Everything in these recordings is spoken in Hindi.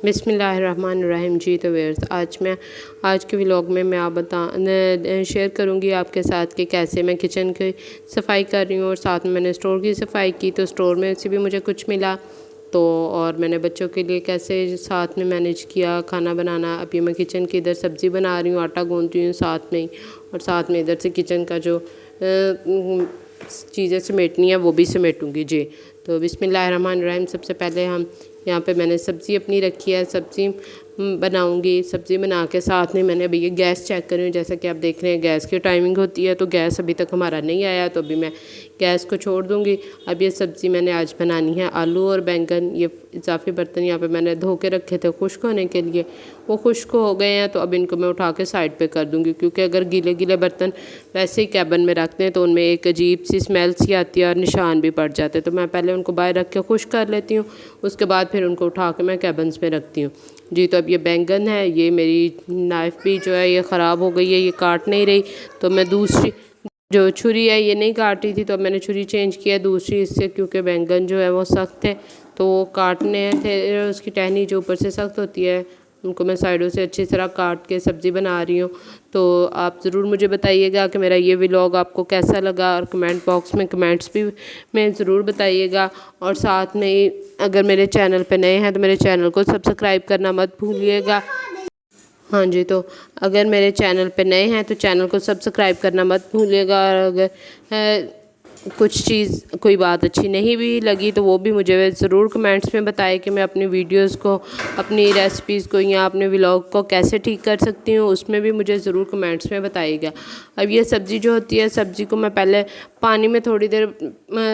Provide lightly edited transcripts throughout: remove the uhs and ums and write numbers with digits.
बिस्मिल्लाहिर्रहमानिर्रहीम। जी तो व्यूअर्स, आज के व्लॉग में मैं शेयर करूंगी आपके साथ कि कैसे मैं किचन की सफाई कर रही हूँ और साथ में मैंने स्टोर की सफाई की। तो स्टोर में से भी मुझे कुछ मिला, तो और मैंने बच्चों के लिए कैसे साथ में मैनेज किया खाना बनाना। अभी मैं किचन की इधर सब्ज़ी बना रही हूँ, आटा गूंद रही हूँ साथ में ही, और साथ में इधर से किचन का जो चीज़ें समेटनी है वो भी समेटूंगी। जी तो बिस्मिल्लाहिर्रहमानिर्रहीम। सबसे पहले हम यहाँ पे मैंने सब्ज़ी अपनी रखी है, सब्ज़ी बनाऊंगी। सब्ज़ी बना के साथ में मैंने अभी ये गैस चेक कर रही हूँ। जैसा कि आप देख रहे हैं गैस की टाइमिंग होती है, तो गैस अभी तक हमारा नहीं आया, तो अभी मैं गैस को छोड़ दूँगी। अब ये सब्ज़ी मैंने आज बनानी है आलू और बैंगन। ये इजाफी बर्तन यहाँ पे मैंने धो के रखे थे खुश्क होने के लिए, वो खुश्क हो गए हैं, तो अब इनको मैं उठा के साइड पे कर दूँगी। क्योंकि अगर गीले गीले बर्तन वैसे ही कैबिन में रखते हैं तो उनमें एक अजीब सी स्मेल सी आती है और निशान भी पड़ जाते हैं। तो मैं पहले उनको बाहर रख के खुश्क कर लेती हूँ, उसके बाद फिर उनको उठा के मैं कैबिन्स में रखती हूँ। जी तो अब ये बैंगन है, ये मेरी नाइफ़ भी जो है ये ख़राब हो गई है, ये काट नहीं रही। तो मैं दूसरी जो छुरी है ये नहीं काट रही थी, तो मैंने छुरी चेंज किया दूसरी इससे, क्योंकि बैंगन जो है वो सख्त है, तो वो काटने थे उसकी टहनी जो ऊपर से सख्त होती है उनको मैं साइडों से अच्छी तरह काट के सब्ज़ी बना रही हूँ। तो आप ज़रूर मुझे बताइएगा कि मेरा ये व्लॉग आपको कैसा लगा, और कमेंट बॉक्स में कमेंट्स भी में ज़रूर बताइएगा। और साथ में अगर मेरे चैनल पे नए हैं तो मेरे चैनल को सब्सक्राइब करना मत भूलिएगा। हाँ जी, तो अगर मेरे चैनल पे नए हैं तो चैनल को सब्सक्राइब करना मत भूलिएगा। और अगर कुछ चीज़ कोई बात अच्छी नहीं भी लगी तो वो भी मुझे ज़रूर कमेंट्स में बताएं कि मैं अपनी वीडियोस को, अपनी रेसिपीज़ को या अपने व्लॉग को कैसे ठीक कर सकती हूँ, उसमें भी मुझे ज़रूर कमेंट्स में बताइएगा। अब ये सब्ज़ी जो होती है, सब्ज़ी को मैं पहले पानी में थोड़ी देर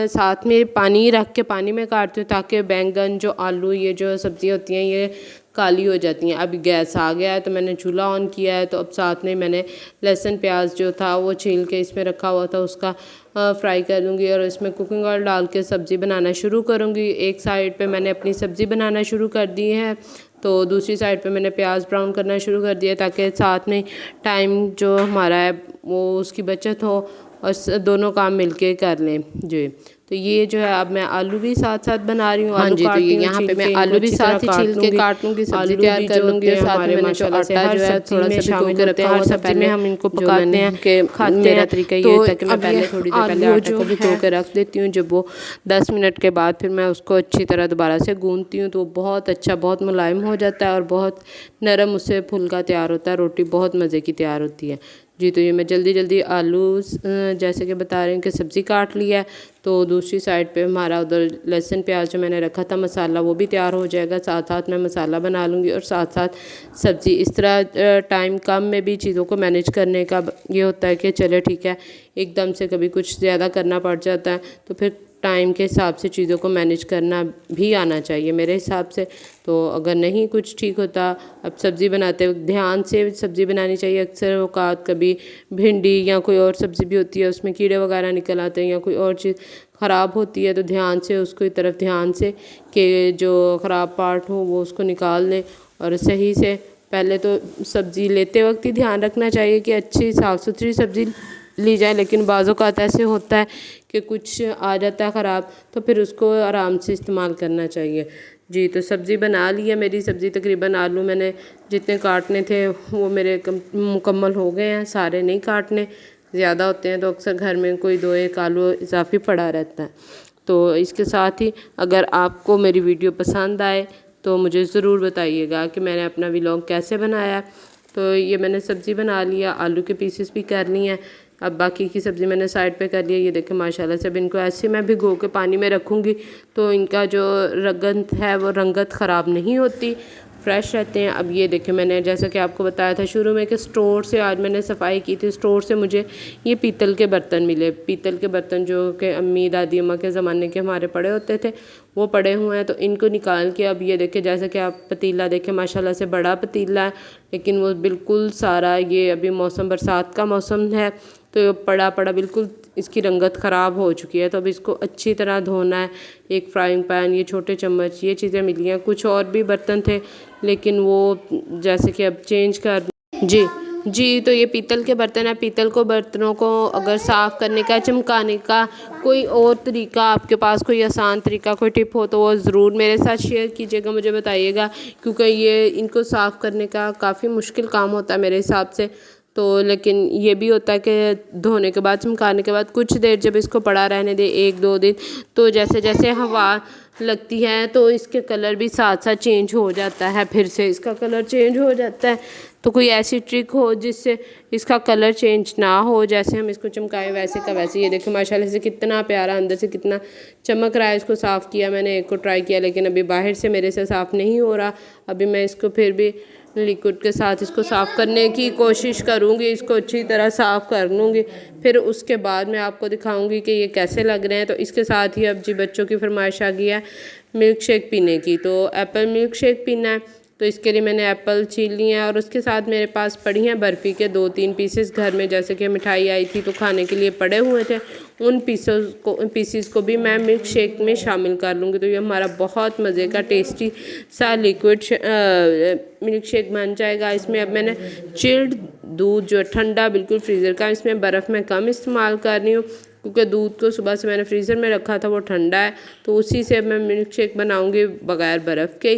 साथ में पानी रख के पानी में काटती हूँ, ताकि बैंगन जो आलू ये जो सब्ज़ी होती हैं ये काली हो जाती हैं। अभी गैस आ गया है तो मैंने चूल्हा ऑन किया है, तो अब साथ में मैंने लहसुन प्याज जो था वो छील के इसमें रखा हुआ था उसका फ्राई कर लूँगी, और इसमें कुकिंग ऑयल डाल के सब्ज़ी बनाना शुरू करूँगी। एक साइड पे मैंने अपनी सब्ज़ी बनाना शुरू कर दी है, तो दूसरी साइड पे मैंने प्याज ब्राउन करना शुरू कर दिया, ताकि साथ में टाइम जो हमारा है वो उसकी बचत हो और दोनों काम मिलके कर लें। जी तो ये जो है अब मैं आलू भी साथ साथ बना रही हूँ। हाँ आलू जी, तो ये यहाँ पे मैं आलू भी साथ ही छील के काट लूँगी, सब्ज़ी तैयार कर लूँगी। और साथ में मैंने जो आटा जो है थोड़ा सा भिगो के रखा हुआ था, पहले हम इनको पकाते हैं के खाते मेरा हैं। तरीका ये तो था कि मैं पहले थोड़ी देर पहले आलू आटा जो को भिगो के रख देती हूँ, जब वो 10 मिनट के बाद फिर मैं उसको अच्छी तरह दोबारा से गूँथती हूँ, तो वो बहुत अच्छा, बहुत मुलायम हो जाता है और बहुत नरम उससे फुल्का तैयार होता है, रोटी बहुत मज़े की तैयार होती है। जी तो ये मैं जल्दी जल्दी आलू जैसे कि बता रही हूँ कि सब्ज़ी काट लिया है, तो दूसरी साइड पे हमारा उधर लहसुन प्याज जो मैंने रखा था मसाला वो भी तैयार हो जाएगा। साथ साथ मैं मसाला बना लूँगी और साथ साथ सब्ज़ी। इस तरह टाइम कम में भी चीज़ों को मैनेज करने का ये होता है कि चले ठीक है, एकदम से कभी कुछ ज़्यादा करना पड़ जाता है, तो फिर टाइम के हिसाब से चीज़ों को मैनेज करना भी आना चाहिए मेरे हिसाब से। तो अगर नहीं कुछ ठीक होता, अब सब्ज़ी बनाते वक्त ध्यान से सब्ज़ी बनानी चाहिए। अक्सर औकात कभी भिंडी या कोई और सब्ज़ी भी होती है उसमें कीड़े वगैरह निकल आते हैं या कोई और चीज़ ख़राब होती है, तो ध्यान से उसको तरफ ध्यान से कि जो ख़राब पार्ट हो वो उसको निकाल लें। और सही से पहले तो सब्ज़ी लेते वक्त ही ध्यान रखना चाहिए कि अच्छी साफ़ सुथरी सब्ज़ी ली जाए, लेकिन बाज़ औक़ात ऐसे होता है कि कुछ आ जाता है ख़राब, तो फिर उसको आराम से इस्तेमाल करना चाहिए। जी तो सब्ज़ी बना ली है मेरी। सब्ज़ी तकरीबन आलू मैंने जितने काटने थे वो मेरे मुकम्मल हो गए हैं, सारे नहीं काटने, ज़्यादा होते हैं तो अक्सर घर में कोई 2-1 आलू इजाफी पड़ा रहता है। तो इसके साथ ही अगर आपको मेरी वीडियो पसंद आए तो मुझे ज़रूर बताइएगा कि मैंने अपना व्लॉग कैसे बनाया। तो ये मैंने सब्ज़ी बना लिया, आलू के पीसेस भी कर लिए हैं, अब बाकी की सब्ज़ी मैंने साइड पे कर लिया। ये देखें माशाल्लाह से। अब इनको ऐसे मैं भिगो के पानी में रखूँगी तो इनका जो रंगत है वो रंगत ख़राब नहीं होती, फ्रेश रहते हैं। अब ये देखें मैंने जैसा कि आपको बताया था शुरू में कि स्टोर से आज मैंने सफाई की थी, स्टोर से मुझे ये पीतल के बर्तन मिले। पीतल के बर्तन जो कि अम्मी दादी अम्मा के ज़माने के हमारे पड़े होते थे वो पड़े हुए हैं, तो इनको निकाल के अब ये देखें जैसे कि आप पतीला देखें माशाल्लाह से बड़ा पतीला है, लेकिन वो बिल्कुल सारा ये अभी मौसम बरसात का मौसम है तो पड़ा पड़ा बिल्कुल इसकी रंगत ख़राब हो चुकी है। तो अब इसको अच्छी तरह धोना है। एक फ्राइंग पैन, ये छोटे चम्मच, ये चीज़ें मिली हैं। कुछ और भी बर्तन थे लेकिन वो जैसे कि अब चेंज कर जी जी, तो ये पीतल के बर्तन है। पीतल को बर्तनों को अगर साफ़ करने का, चमकाने का कोई और तरीका आपके पास, कोई आसान तरीका, कोई टिप हो तो वो ज़रूर मेरे साथ शेयर कीजिएगा, मुझे बताइएगा, क्योंकि ये इनको साफ़ करने का काफ़ी मुश्किल काम होता है मेरे हिसाब से। तो लेकिन ये भी होता है कि धोने के बाद, चमकाने के बाद कुछ देर जब इसको पड़ा रहने दें, 1-2 दिन, तो जैसे जैसे हवा लगती है तो इसके कलर भी साथ साथ चेंज हो जाता है, फिर से इसका कलर चेंज हो जाता है। तो कोई ऐसी ट्रिक हो जिससे इसका कलर चेंज ना हो, जैसे हम इसको चमकाएं वैसे का वैसे। ये देखो माशाल्लाह से कितना प्यारा अंदर से कितना चमक रहा है। इसको साफ़ किया मैंने, एक को ट्राई किया, लेकिन अभी बाहर से मेरे से साफ़ नहीं हो रहा। अभी मैं इसको फिर भी लिक्विड के साथ इसको साफ़ करने की कोशिश करूँगी, इसको अच्छी तरह साफ़ कर लूँगी, फिर उसके बाद मैं आपको दिखाऊँगी कि ये कैसे लग रहे हैं। तो इसके साथ ही अब जी बच्चों की फरमाइश आ गई है मिल्क शेक पीने की, तो एप्पल मिल्क शेक पीना है। तो इसके लिए मैंने एप्पल छील लिए हैं और उसके साथ मेरे पास पड़ी हैं बर्फ़ी के 2-3 पीसेस घर में, जैसे कि मिठाई आई थी तो खाने के लिए पड़े हुए थे। उन पीसेस को भी मैं मिल्क शेक में शामिल कर लूँगी। तो ये हमारा बहुत मज़े का टेस्टी सा लिक्विड मिल्क शेक बन जाएगा। इसमें अब मैंने चिल्ड दूध जो ठंडा बिल्कुल फ्रीज़र का, इसमें बर्फ़ मैं कम इस्तेमाल कर रही हूँ क्योंकि दूध को सुबह से मैंने फ्रीज़र में रखा था, वो ठंडा है, तो उसी से मैं मिल्क शेक बनाऊँगी बग़ैर बर्फ़ के।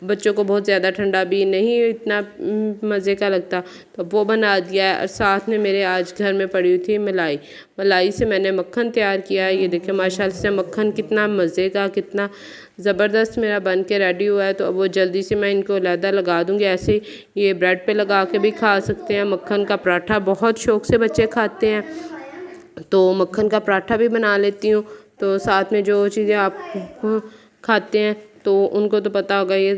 बच्चों को बहुत ज़्यादा ठंडा भी नहीं इतना मज़े का लगता, तो वो बना दिया है। और साथ में मेरे आज घर में पड़ी हुई थी मलाई से मैंने मक्खन तैयार किया है। ये देखिए माशाल्लाह से मक्खन कितना मज़े का, कितना ज़बरदस्त मेरा बन के रेडी हुआ है। तो अब वो जल्दी से मैं इनको अलहदा लगा दूँगी। ऐसे ही ये ब्रेड पे लगा के भी खा सकते हैं। मक्खन का पराठा बहुत शौक़ से बच्चे खाते हैं, तो मक्खन का पराठा भी बना लेती हूँ। तो साथ में जो चीज़ें आप खाते हैं तो उनको तो पता होगा, ये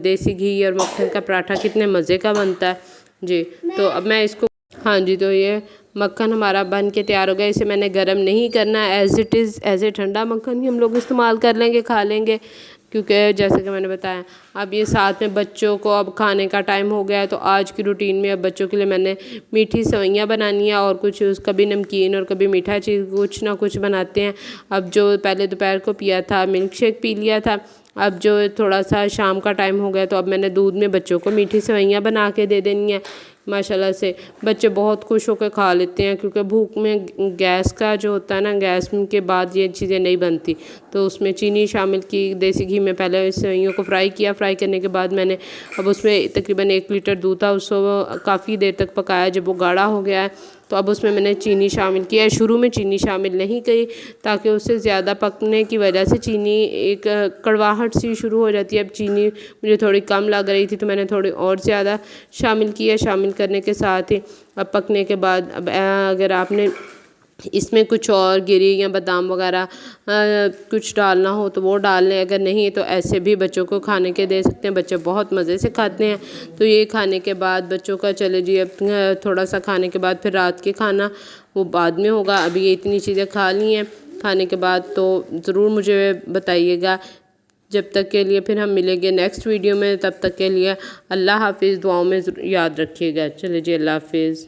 देसी घी और मक्खन का पराठा कितने मज़े का बनता है जी। तो अब मैं इसको, हाँ जी, तो ये मक्खन हमारा बन के तैयार हो गया। इसे मैंने गरम नहीं करना, as it is as a ठंडा मक्खन ही हम लोग इस्तेमाल कर लेंगे, खा लेंगे, क्योंकि जैसे कि मैंने बताया अब ये साथ में बच्चों को अब खाने का टाइम हो गया है। तो आज की रूटीन में अब बच्चों के लिए मैंने मीठी सेवइयाँ बनानी है और कुछ कभी नमकीन और कभी मीठा चीज़ कुछ ना कुछ बनाते हैं। अब जो पहले दोपहर को पिया था मिल्क शेक पी लिया था, अब जो थोड़ा सा शाम का टाइम हो गया तो अब मैंने दूध में बच्चों को मीठी सेवइयाँ बना के दे देनी है। माशाल्लाह से बच्चे बहुत खुश होकर खा लेते हैं, क्योंकि भूख में गैस का जो होता है ना, गैस के बाद ये चीज़ें नहीं बनती। तो उसमें चीनी शामिल की, देसी घी में पहले सेवइयों को फ्राई किया, फ्राई करने के बाद मैंने अब उसमें तकरीबन 1 लीटर दूध था, उसको काफ़ी देर तक पकाया। जब वो गाढ़ा हो गया है तो अब उसमें मैंने चीनी शामिल किया है। शुरू में चीनी शामिल नहीं की ताकि उससे ज़्यादा पकने की वजह से चीनी एक कड़वाहट सी शुरू हो जाती है। अब चीनी मुझे थोड़ी कम लग रही थी तो मैंने थोड़ी और ज़्यादा शामिल की है। शामिल करने के साथ ही अब पकने के बाद अब अगर आपने इसमें कुछ और गिरी या बादाम वगैरह कुछ डालना हो तो वो डाल लें, अगर नहीं तो ऐसे भी बच्चों को खाने के दे सकते हैं। बच्चे बहुत मज़े से खाते हैं। तो ये खाने के बाद बच्चों का चले जी, अब थोड़ा सा खाने के बाद फिर रात के खाना वो बाद में होगा। अभी ये इतनी चीज़ें खा ली हैं खाने के बाद, तो ज़रूर मुझे बताइएगा। जब तक के लिए फिर हम मिलेंगे नेक्स्ट वीडियो में, तब तक के लिए अल्लाह हाफिज़। दुआओं में याद रखिएगा। चलिए जी, अल्लाह हाफिज़।